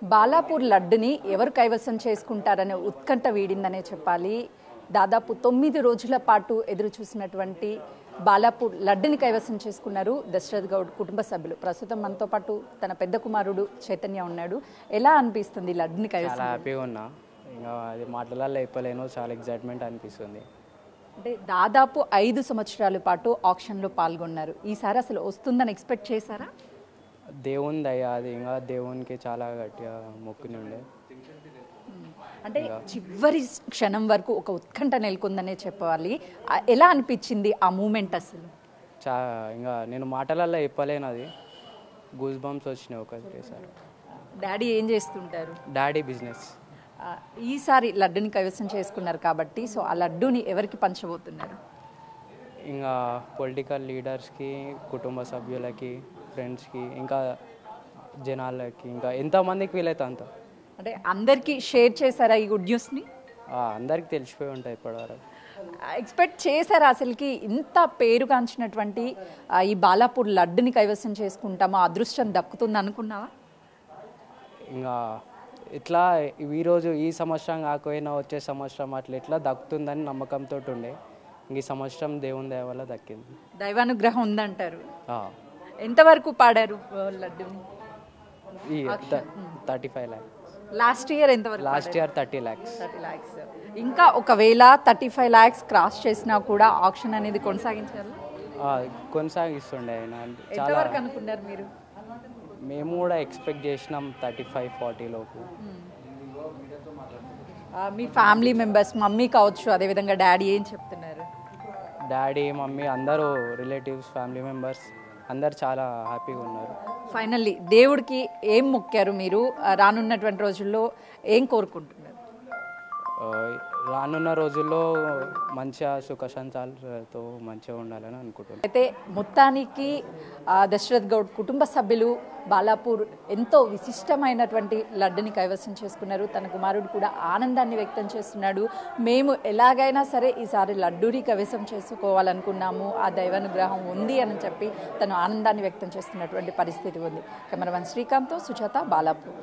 బాలాపూర్ లడ్డుని ఎవరు కైవసం చేసుకుంటారనే ఉత్కంఠ వీడిందనే చెప్పాలి. దాదాపు 9 రోజుల పాటు ఎదురు చూసినటువంటి బాలాపూర్ లడ్డుని కైవసం చేసుకున్నారు దశరథ్ గౌడ్ కుటుంబ సభ్యులు. ప్రస్తుతం మనతో పాటు తన పెద్ద కుమారుడు చైతన్య ఉన్నాడు. ఎలా అనిపిస్తుంది లడ్డుని కైవసం? చాలా హ్యాపీగా ఉన్నా, ఇంకా అది మాటలలో చెప్పలేను, చాలా ఎగ్జైట్మెంట్ అనిపిస్తుంది. అంటే దాదాపు 5 సంవత్సరాల పాటు ఆక్షన్లో పాల్గొన్నారు. ఈసారి అసలు వస్తుందని ఎక్స్పెక్ట్ చేశారా? దేవుని దయ, అది ఇంకా దేవునికి చాలా గట్టిగా మొక్కుని ఉండే. అంటే చివరి క్షణం వరకు ఒక ఉత్కంఠ నెలకొందనే చెప్పాలి. ఎలా అనిపించింది ఆ మూమెంట్ అసలు? ఇంకా నేను మాటలలో చెప్పలేను, అది గూస్ బంప్స్ వచ్చినాయి ఒకసారి. డాడీ ఏం చేస్తుంటారు? Daddy business. ఈసారి లడ్డుని కైవసం చేసుకున్నారు కాబట్టి సో ఆ లడ్డుని ఎవరికి పంచబోతున్నారు? ఇంకా పొలిటికల్ లీడర్స్కి, కుటుంబ సభ్యులకి, ఫ్రెండ్స్కి, ఇంకా జనాలకి, ఇంకా ఎంతమందికి వీలైతే అంత. అంటే అందరికీ షేర్ చేశారా ఈ గుడ్ న్యూస్ని? అందరికి తెలిసిపోయి ఉంటాయి ఇప్పటివరకు. ఎక్స్పెక్ట్ చేశారా అసలుకి ఇంత పేరుగాంచినటువంటి ఈ బాలాపూర్ లడ్డుని కైవసం చేసుకుంటామో అదృష్టం దక్కుతుంది అనుకున్నావా? ఇంకా ఇట్లా ఈరోజు ఈ సంవత్సరం కాకపోయినా వచ్చే సంవత్సరం అట్లా ఎట్లా దక్కుతుందని నమ్మకంతో ఉండే. ఈ సంవత్సరం దేవుని దయ వల్ల దక్కింది. దైవానుగ్రహం ఉందంటారు. ఎంతవరకు పాడారు లడ్డుని? 35 lakhs. లాస్ట్ ఇయర్ ఎంతవరకు? Last year 30 lakhs. ఇంకా ఒకవేళ 35 lakhs క్రాస్ చేసినా కూడా ఆక్షన్ అనేది కొనసాగించాలి. కొనసాగిస్తుండే ఆయన. చాలా అనుకున్నారు మీరు? మేము కూడా ఎక్స్పెక్ట్ చేసినాం 35-40 లోపు. మీ ఫ్యామిలీ మెంబర్స్, మమ్మీ కావచ్చు, అదేవిధంగా డాడీ ఏం చెప్తున్నారు? డాడీ, మమ్మీ, అందరూ రిలేటివ్స్, ఫ్యామిలీ మెంబర్స్ అందరు చాలా హ్యాపీగా ఉన్నారు. ఫైనల్లీ దేవుడికి ఏం మొక్కారు మీరు? రానున్నటువంటి రోజుల్లో ఏం కోరుకుంటున్నారు? రానున్న రోజుల్లో మంచిగా సుఖశాంతాలతో మంచిగా ఉండాలని అనుకుంటున్నాను. అయితే మొత్తానికి దశరథ్ గౌడ్ కుటుంబ సభ్యులు బాలాపూర్ ఎంతో విశిష్టమైనటువంటి లడ్డుని కైవసం చేసుకున్నారు. తన కుమారుడు కూడా ఆనందాన్ని వ్యక్తం చేస్తున్నాడు. మేము ఎలాగైనా సరే ఈసారి లడ్డూని కైవసం చేసుకోవాలనుకున్నాము, ఆ దైవానుగ్రహం ఉంది అని చెప్పి తను ఆనందాన్ని వ్యక్తం చేస్తున్నటువంటి పరిస్థితి ఉంది. కెమెరామెన్ శ్రీకాంత్తో సుజాత, బాలాపూర్.